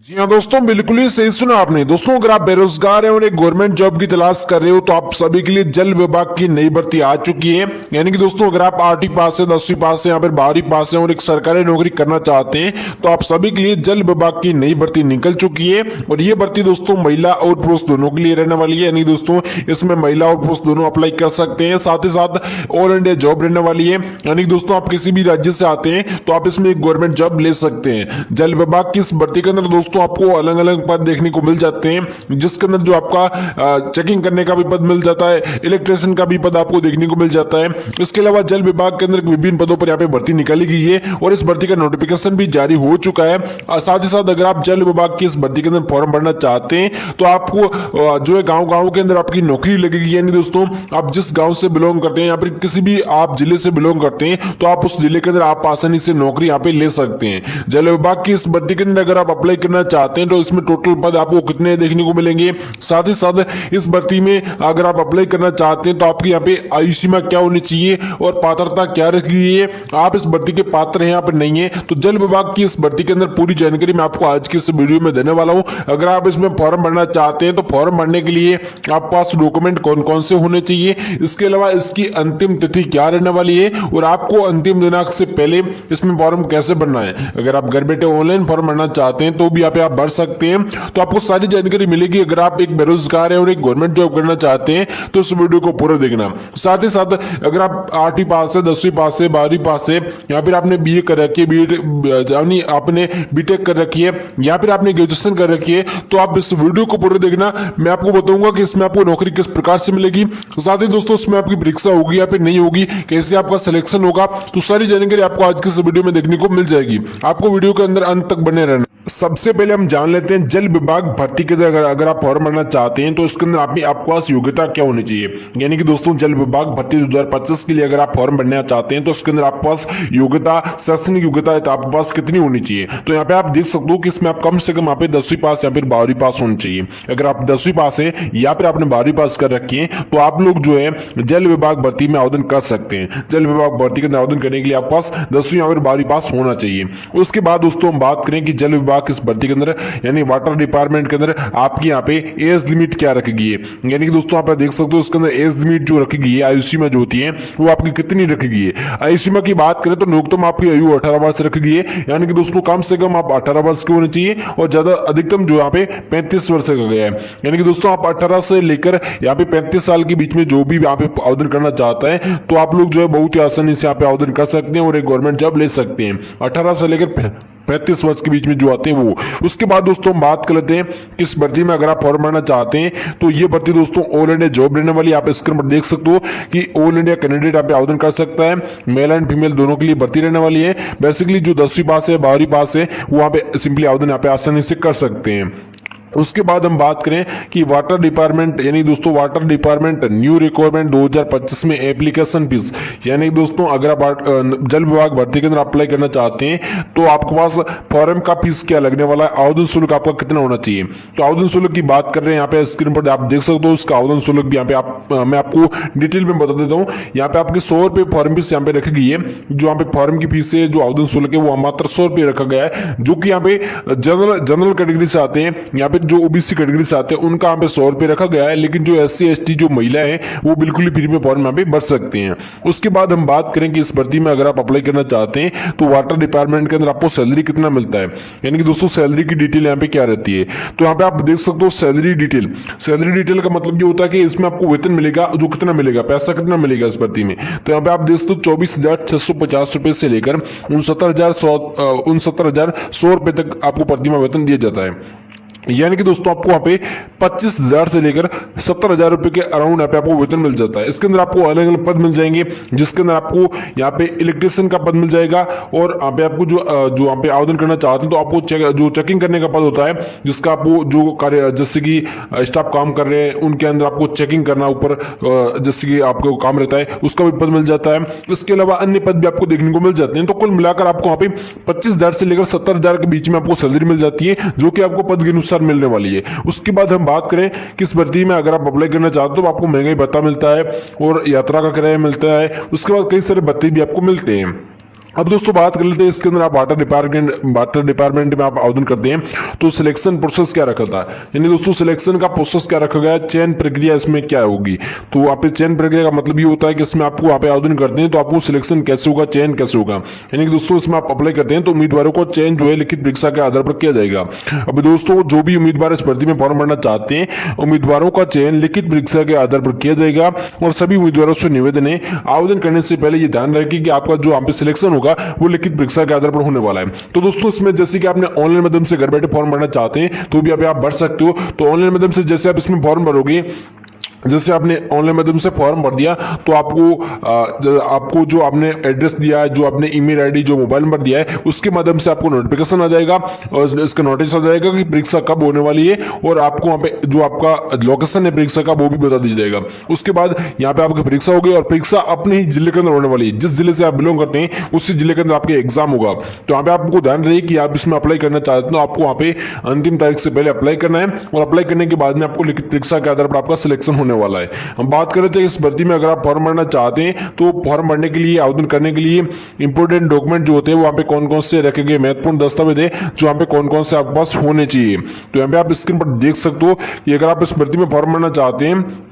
जी हाँ दोस्तों, बिल्कुल ही सही सुना आपने। दोस्तों, अगर आप बेरोजगार हैं और एक गवर्नमेंट जॉब की तलाश कर रहे हो तो आप सभी के लिए जल विभाग की नई भर्ती आ चुकी है। यानी कि दोस्तों, अगर आप 8वीं पास है, 10वीं पास है या फिर 12वीं पास है और एक सरकारी नौकरी करना चाहते हैं तो आप सभी के लिए जल विभाग की नई भर्ती निकल चुकी है। और ये भर्ती दोस्तों महिला और पुरुष दोनों के लिए रहने वाली है। यानी दोस्तों, इसमें महिला और पुरुष दोनों अप्लाई कर सकते हैं। साथ ही साथ ऑल इंडिया जॉब रहने वाली है। यानी दोस्तों, आप किसी भी राज्य से आते हैं तो आप इसमें एक गवर्नमेंट जॉब ले सकते हैं। जल विभाग की इस भर्ती के अंदर दोस्तों आपको अलग अलग पद देखने को मिल जाते हैं, जिसके अंदर जो आपका चेकिंग करने का भी पद मिल जाता है, इलेक्ट्रिशियन का भी पद आपको देखने को मिल जाता है। इसके अलावा जल विभाग के अंदर विभिन्न पदों पर यहाँ पे भर्ती निकाली गई है और इस भर्ती का नोटिफिकेशन भी जारी हो चुका है। साथ ही साथ अगर आप जल विभाग की इस भर्ती के अंदर फॉर्म भरना चाहते हैं तो आपको जो है गाँव गाँव के अंदर आपकी नौकरी लगेगी। यानी दोस्तों, आप जिस गाँव से बिलोंग करते हैं या फिर किसी भी आप जिले से बिलोंग करते हैं तो आप उस जिले के अंदर आप आसानी से नौकरी यहाँ पे ले सकते हैं। जल विभाग की इस भर्ती के अंदर अगर आप अप्लाई करना चाहते हैं तो इसमें टोटल पद आपको कितने देखने को मिलेंगे। साथ ही साथ इस भर्ती में अगर आप अप्लाई करना चाहते हैं तो आपकी यहाँ पे आयु सीमा क्या होनी चाहिए और पात्रता क्या रखी गई है, आप इस भर्ती के पात्र हैं या फिर नहीं है। तो जल विभाग की इस भर्ती के अंदर पूरी जानकारी मैं आपको आज की इस वीडियो में देने वाला हूं। अगर आप इसमें फॉर्म भरना चाहते हैं तो फॉर्म भरने के लिए आप पास डॉक्यूमेंट कौन कौन से होने चाहिए, इसके अलावा इसकी अंतिम तिथि क्या रहने वाली है और आपको अंतिम दिनांक से पहले इसमें फॉर्म कैसे भरना है। अगर आप घर बैठे ऑनलाइन फॉर्म भरना चाहते हैं तो भी यहाँ पे आप भर सकते हैं। तो आपको सारी जानकारी मिलेगी। अगर आप एक बेरोजगार है और एक गवर्नमेंट जॉब करना चाहते हैं तो इस वीडियो को पूरा देखना। साथ ही साथ अगर आप 8वीं पास है, 10वीं पास है, 12वीं पास है या फिर आपने बीए कर रखी है, यानी आपने बीटेक कर रखी है या फिर आपने ग्रेजुएशन कर रखी है तो आप इस वीडियो को पूरा देखना। मैं आपको बताऊंगा कि इसमें आपको नौकरी किस प्रकार से मिलेगी। साथ ही दोस्तों, इसमें आपकी परीक्षा होगी या फिर नहीं होगी, कैसे आपका सिलेक्शन होगा, तो सारी जानकारी आपको आज के इस वीडियो में देखने को मिल जाएगी। आपको वीडियो के अंदर अंत तक बने रहना। सबसे पहले हम जान लेते हैं जल विभाग भर्ती के अंदर अगर आप फॉर्म भरना चाहते हैं तो इसके अंदर आपके पास योग्यता क्या होनी चाहिए। यानी कि दोस्तों, जल विभाग भर्ती 2025 के लिए अगर आप फॉर्म भरना चाहते हैं तो इसके अंदर आपके पास योग्यता, शैक्षणिक योग्यता आपके पास कितनी होनी चाहिए। तो यहाँ पे आप देख सकते हो कि इसमें आप कम से कम यहाँ पे 10वीं पास या फिर 12वीं पास होनी चाहिए। अगर आप 10वीं पास है या फिर आपने 12वीं पास कर रखी है तो आप लोग जो है जल विभाग भर्ती में आवेदन कर सकते हैं। जल विभाग भर्ती के अंदर आवेदन करने के लिए आपके पास 10वीं या फिर 12वीं पास होना चाहिए। उसके बाद दोस्तों हम बात करें कि जल विभाग इस भर्ती के अंदर यानी वाटर डिपार्टमेंट के अंदर आपकी यहाँ पे एज लिमिट क्या रखी गई है। यानी कि दोस्तों आप देख सकते हो इसके अंदर एज लिमिट जो रखी गई है, आयु सीमा जो होती है वो आपकी कितनी रखी गई है। आयु सीमा की बात करें तो न्यूनतम आपकी आयु 18 वर्ष रखी गई है। यानी कि दोस्तों कम से कम आप 18 वर्ष के होने चाहिए और ज्यादा अधिकतम जो यहाँ पे 35 वर्ष का गया है। यानी कि दोस्तों आप 18 से लेकर यहाँ पे 35 साल के बीच में जो भी यहाँ पे आवेदन करना चाहता है तो आप लोग जो है बहुत ही आसानी से यहाँ पे आवेदन कर सकते हैं और एक गवर्नमेंट जॉब ले सकते हैं। 18 से लेकर 35 वर्ष के बीच में जो आते हैं वो। उसके बाद दोस्तों हम बात कर लेते हैं कि इस भर्ती में अगर आप फॉर्म भरना चाहते हैं तो ये भर्ती दोस्तों ऑल इंडिया जॉब रहने वाली। आप स्क्रीन पर देख सकते हो कि ऑल इंडिया कैंडिडेट यहाँ पे आवेदन कर सकता है। मेल एंड फीमेल दोनों के लिए भर्ती रहने वाली है। बेसिकली जो 10वीं पास है, 12वीं पास है वो यहाँ पे सिंपली आवेदन यहाँ पे आसानी से कर सकते हैं। उसके बाद हम बात करें कि वाटर डिपार्टमेंट यानी दोस्तों वाटर डिपार्टमेंट न्यू रिक्वायरमेंट 2025 में एप्लीकेशन फीस। यानी दोस्तों अगर आप जल विभाग भर्ती के अंदर अप्लाई करना चाहते हैं तो आपके पास फॉर्म का फीस क्या लगने वाला है, आवेदन शुल्क आपका कितना होना चाहिए। तो आवेदन शुल्क की बात कर रहे हैं यहाँ पे स्क्रीन पर आप देख सकते हो। उसका आवेदन शुल्क भी यहाँ पे मैं आपको डिटेल में बता देता हूँ। यहाँ पे आपकी 100 रुपये फॉर्म फीस यहाँ पे रखी गई है। जो यहाँ पे फॉर्म की फीस है, जो आवेदन शुल्क है वो मात्र 100 रुपये रखा गया है। जो कि यहाँ पे जनरल कैटेगरी से आते हैं, यहाँ पे जो ओबीसी कैटेगरी से आते हैं उनका यहाँ पे 100 रुपये रखा गया है। लेकिन जो SC ST जो महिला है वो बिल्कुल ही फ्री में फॉर्म यहाँ पे भर सकते हैं। उसके बाद हम बात करें कि इस भर्ती में अगर आप अप्लाई करना चाहते हैं तो वाटर डिपार्टमेंट के अंदर आपको सैलरी कितना मिलता है। यानी कि दोस्तों सैलरी की डिटेल यहाँ पे क्या रहती है। तो यहाँ पे आप देख सकते हो सैलरी डिटेल। सैलरी डिटेल का मतलब ये होता है कि इसमें आपको वेतन मिलेगा, जो कितना मिलेगा, पैसा कितना मिलेगा इस भर्ती में। तो यहाँ पे आप देख सकते हो 24,650 रुपए से लेकर 69,100 रुपए तक आपको भर्ती में वेतन दिया जाता है। यानी कि दोस्तों आपको वहां पे 25,000 से लेकर 70,000 रुपए के अराउंड यहाँ पे आपको वेतन मिल जाता है। इसके अंदर आपको अलग अलग पद मिल जाएंगे, जिसके अंदर आपको यहाँ पे इलेक्ट्रिशियन का पद मिल जाएगा और यहाँ पे आपको जो यहाँ पे आवेदन करना चाहते हैं तो आपको जो चेकिंग करने का पद होता है, जिसका आपको जो कार्य जैसे कि स्टाफ काम कर रहे हैं उनके अंदर आपको चेकिंग करना ऊपर जैसे कि आपको काम रहता है, उसका भी पद मिल जाता है। इसके अलावा अन्य पद भी आपको देखने को मिल जाते हैं। तो कुल मिलाकर आपको वहाँ पे 25,000 से लेकर 70,000 के बीच में आपको सैलरी मिल जाती है, जो कि आपको पद के अनुसार मिलने वाली है। उसके बाद हम बात करें कि इस भर्ती में अगर आप अप्लाई करना चाहते हो तो आपको महंगाई भत्ता मिलता है और यात्रा का किराया मिलता है। उसके बाद कई सारे भत्ते भी आपको मिलते हैं। अब दोस्तों बात कर लेते हैं इसके अंदर आप वाटर डिपार्टमेंट में आप आवेदन करते हैं तो सिलेक्शन प्रोसेस क्या रखा था, यानी दोस्तों सिलेक्शन का प्रोसेस क्या रखा गया है, चयन प्रक्रिया इसमें क्या होगी। तो वहाँ पे चयन प्रक्रिया का मतलब ये होता है कि इसमें आपको वहाँ पे आवेदन करते हैं तो आपको सिलेक्शन कैसे होगा, चयन कैसे होगा, यानी कि दोस्तों इसमें आप अप्लाई करते हैं तो उम्मीदवारों को चयन जो है लिखित परीक्षा के आधार पर किया जाएगा। अब दोस्तों जो भी उम्मीदवार इस भर्ती में फॉर्म भरना चाहते हैं उम्मीदवारों का चयन लिखित परीक्षा के आधार पर किया जाएगा और सभी उम्मीदवारों से निवेदन है आवेदन करने से पहले ये ध्यान रखें कि आपका जो यहाँ पे सिलेक्शन होगा वो लिखित परीक्षा के आधार पर होने वाला है। तो दोस्तों इसमें जैसे कि आपने ऑनलाइन माध्यम से घर बैठे फॉर्म भरना चाहते हैं तो भी आप भर सकते हो। तो ऑनलाइन माध्यम से जैसे आप इसमें फॉर्म भरोगे, जैसे आपने ऑनलाइन माध्यम से फॉर्म भर दिया तो आपको जो आपने एड्रेस दिया है, जो आपने ईमेल आईडी, जो मोबाइल नंबर दिया है उसके माध्यम से आपको नोटिफिकेशन आ जाएगा और इसका नोटिस आ जाएगा कि परीक्षा कब होने वाली है और आपको वहाँ पे जो आपका लोकेशन है परीक्षा का वो भी बता दिया जाएगा। उसके बाद यहाँ पे आपकी परीक्षा होगी और परीक्षा अपने ही जिले के अंदर होने वाली है, जिस जिले से आप बिलोंग करते हैं उसी जिले के अंदर आपके एग्जाम होगा। तो यहाँ पे आपको ध्यान रहे कि आप इसमें अप्लाई करना चाहते हैं तो आपको वहाँ पे अंतिम तारीख से पहले अप्लाई करना है और अप्लाई करने के बाद में आपको लिखित परीक्षा के आधार पर आपका सिलेक्शन होने वाला है। हम बात कर रहे थे इस भर्ती में अगर आप फॉर्म भरना चाहते हैं तो फॉर्म भरने के लिए, आवेदन करने के लिए इंपोर्टेंट डॉक्यूमेंट जो होते हैं वहां पे कौन कौन से रखे गए महत्वपूर्ण दस्तावेज है जो वहां पे कौन कौन से आपके पास होने चाहिए। तो यहाँ पे आप स्क्रीन पर देख सकते हो कि अगर आप इस भर्ती में फॉर्म भरना चाहते हैं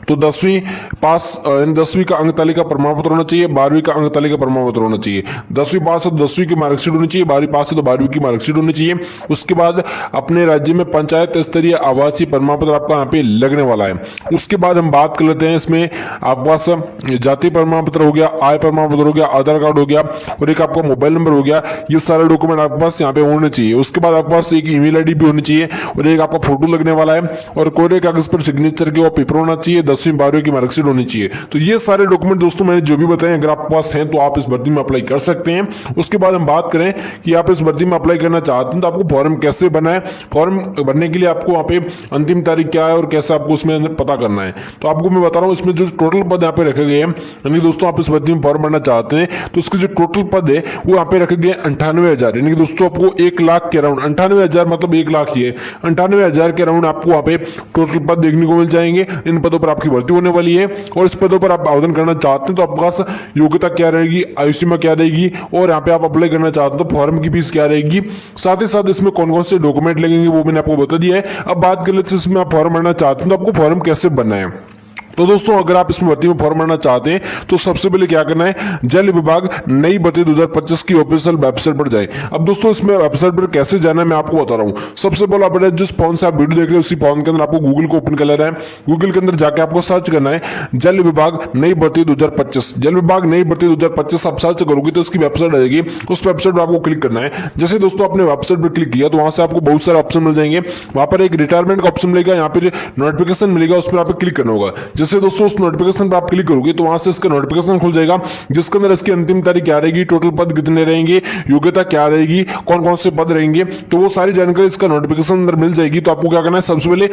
तो 10वीं पास यानी 10वीं का अंक तालिका प्रमाण पत्र होना चाहिए, 12वीं का अंक तालिका प्रमाण पत्र होना चाहिए। 10वीं पास है तो 10वीं की मार्कशीट होनी चाहिए, 12वीं पास है तो 12वीं की मार्कशीट होनी चाहिए। उसके बाद अपने राज्य में पंचायत स्तरीय आवासीय प्रमाण पत्र आपका यहाँ पे लगने वाला है। उसके बाद हम बात कर लेते हैं इसमें आपके पास जाति प्रमाण पत्र हो गया, आय प्रमाण पत्र हो गया, आधार कार्ड हो गया और एक आपका मोबाइल नंबर हो गया। ये सारे डॉक्यूमेंट आपके पास यहाँ पे होने चाहिए। उसके बाद आपके पास एक ईमेल आईडी भी होनी चाहिए और एक आपका फोटो लगने वाला है और कोरे कागज पर सिग्नेचर के वो पेपर होना चाहिए, 10वीं 12वीं की मार्कशीट होनी चाहिए। तो ये सारे डॉक्यूमेंट दोस्तों मैंने जो भी बताए अगर आपके पास हैं तो आप इस भर्ती में अप्लाई कर सकते हैं। उसके बाद हम बात करें कि आप इस भर्ती में अप्लाई करना चाहते हैं तो आपको फॉर्म कैसे बनाए, फॉर्म भरने के लिए आपको वहां पे अंतिम तारीख क्या है और कैसे आपको उसमें पता करना है। तो आपको मैं बता रहा हूं इसमें जो टोटल पद यहाँ पे रखे गए हैं, यानी दोस्तों आप इस भर्ती में फॉर्म भरना चाहते हैं तो उसके जो टोटल पद है वो यहाँ पे रखे गए 98,000, यानी कि दोस्तों आपको 1 लाख के अराउंड, 98,000 मतलब 1 लाख ही है, 98,000 के अराउंड आपको वहां पे टोटल पद देखने को मिल जाएंगे। इन पदों पर आपकी भर्ती होने वाली है और इस पदों पर आप आवेदन करना चाहते हैं तो आपके पास योग्यता क्या रहेगी, आयु सीमा क्या रहेगी और यहाँ पे आप अप्लाई करना चाहते हैं तो फॉर्म की फीस क्या रहेगी, साथ ही साथ इसमें कौन कौन से डॉक्यूमेंट लगेंगे वो मैंने आपको बता दिया है। अब बात कर लेते हैं इसमें आप फॉर्म भरना चाहते हैं तो आपको फॉर्म कैसे बनना है। तो दोस्तों अगर आप इसमें भर्ती में फॉर्म भरना चाहते हैं तो सबसे पहले क्या करना है, जल विभाग नई भर्ती 2025 की ऑफिशियल वेबसाइट पर जाए। अब दोस्तों इसमें वेबसाइट पर कैसे जाना है मैं आपको बता रहा हूं। सबसे पहले आप जिस फोन से आप वीडियो देख रहे हैं उसी फोन के अंदर आपको गूगल को ओपन कर लेना है। गूगल के अंदर जाकर आपको सर्च करना है जल विभाग नई भर्ती 2025। जल विभाग नई भर्ती 2025 आप सर्च करोगे तो उसकी वेबसाइट आ जाएगी। उस वेबसाइट पर आपको क्लिक करना है। जैसे दोस्तों आपने वेबसाइट पर क्लिक किया तो वहां से आपको बहुत सारे ऑप्शन मिल जाएंगे। वहां पर एक रिटायरमेंट का ऑप्शन मिलेगा, यहाँ पे नोटिफिकेशन मिलेगा, उस पर आप क्लिक करना होगा। जैसे दोस्तों उस नोटिफिकेशन पर आप क्लिक करोगे तो वहां से इसका नोटिफिकेशन खुल जाएगा जिसके अंदर इसकी अंतिम तारीख क्या रहेगी, टोटल पद कितने रहेंगे, योग्यता क्या रहेगी, कौन कौन से पद रहेंगे, तो वो सारी जानकारी इसका नोटिफिकेशन अंदर मिल जाएगी। तो आपको क्या करना है, सबसे पहले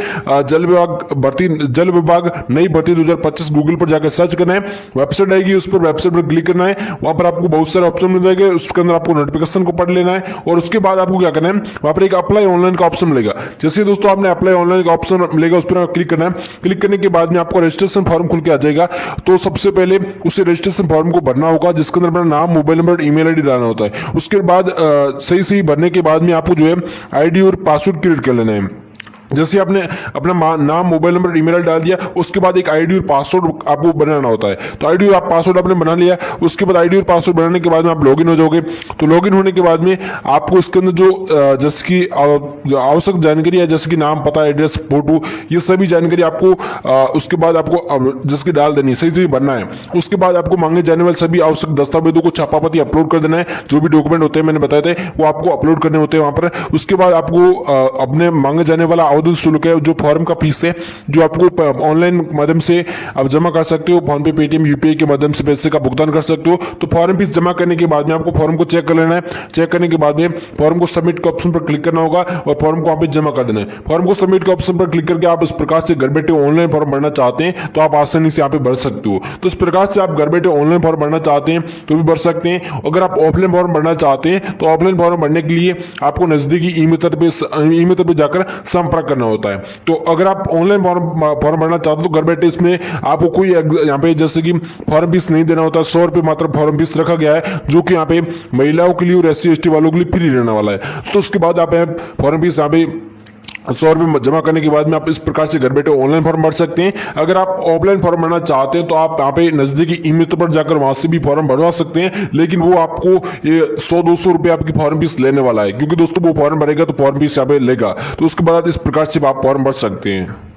जल विभाग नई भर्ती 2025 गूगल पर जाकर सर्च करना है। वेबसाइट आएगी, उस पर वेबसाइट पर क्लिक करना है। वहां पर आपको बहुत सारे ऑप्शन मिल जाएंगे, उसके अंदर आपको नोटिफिकेशन को पढ़ लेना है और उसके बाद आपको क्या करना है, वहां पर एक अप्लाई ऑनलाइन का ऑप्शन मिलेगा। जैसे दोस्तों आपने अप्लाई ऑनलाइन का ऑप्शन मिलेगा उस पर क्लिक करना है। क्लिक करने के बाद में आपको रजिस्ट्रेशन फॉर्म खुल के आ जाएगा। तो सबसे पहले उसे रजिस्ट्रेशन फॉर्म को भरना होगा जिसके अंदर अपना नाम, मोबाइल नंबर, ईमेल आईडी डालना होता है। उसके बाद सही भरने के बाद में आपको जो है आईडी और पासवर्ड क्रिएट कर लेना है। जैसे आपने अपना नाम, मोबाइल नंबर, ईमेल आईडी डाल दिया उसके बाद एक आईडी और पासवर्ड आपको बनाना होता है। तो आईडी और पासवर्ड आपने बना लिया, उसके बाद आईडी और पासवर्ड बनाने के बाद में आप लॉगिन हो जाओगे। तो लॉगिन होने के बाद में आपको इसके अंदर जो जैसे की आवश्यक जानकारी है जैसे कि नाम, पता, एड्रेस, फोटो, ये सभी जानकारी आपको उसके बाद आपको जिसकी डाल देनी, सही भरना है। उसके बाद आपको मांगे जाने वाले सभी आवश्यक दस्तावेजों को छापापति अपलोड कर देना है। जो भी डॉक्यूमेंट होते हैं मैंने बताए थे वो आपको अपलोड करने होते हैं वहां पर। उसके बाद आपको अपने मांगे जाने वाला आवेदन शुल्क है, जो फॉर्म का फीस है, जो आपको ऑनलाइन माध्यम से आप जमा कर सकते हो, फोन पे, पेटीएम, यूपीआई के माध्यम से पैसे का भुगतान कर सकते हो। तो फॉर्म फीस जमा करने के बाद में आपको फॉर्म को चेक कर लेना है। चेक करने के बाद में फॉर्म को सबमिट के ऑप्शन पर क्लिक करना होगा और फॉर्म को वहां पे जमा कर देना है। फॉर्म को सबमिट के ऑप्शन पर क्लिक करके आप इस प्रकार से घर बैठे ऑनलाइन फॉर्म भरना चाहते हैं तो आप आसानी से यहाँ पे भर सकते हो। तो इस प्रकार से आप घर बैठे ऑनलाइन फॉर्म भरना चाहते हैं तो भी भर सकते हैं। अगर आप ऑफलाइन फॉर्म भरना चाहते हैं तो ऑफलाइन फॉर्म भरने के लिए आपको नजदीकी ई मित्र पे जाकर संपर्क करना होता है। तो अगर आप ऑनलाइन फॉर्म भरना चाहते हो तो घर बैठे इसमें आपको कोई यहाँ पे जैसे कि फॉर्म फीस नहीं देना होता, 100 रुपये मात्र फॉर्म फीस रखा गया है, जो कि यहाँ पे महिलाओं के लिए और SC ST वालों के लिए फ्री रहने वाला है। तो उसके बाद आप फॉर्म फीस यहाँ पे 100 रुपये जमा करने के बाद में आप इस प्रकार से घर बैठे ऑनलाइन फॉर्म भर सकते हैं। अगर आप ऑफलाइन फॉर्म भरना चाहते हैं तो आप यहाँ पे नजदीकी ई-मित्र पर जाकर वहां से भी फॉर्म भरवा सकते हैं, लेकिन वो आपको 100-200 रुपये आपकी फॉर्म फीस लेने वाला है, क्योंकि दोस्तों वो फॉर्म भरेगा तो फॉर्म फीस यहाँ पे लेगा। तो उसके बाद इस प्रकार से आप फॉर्म भर सकते हैं।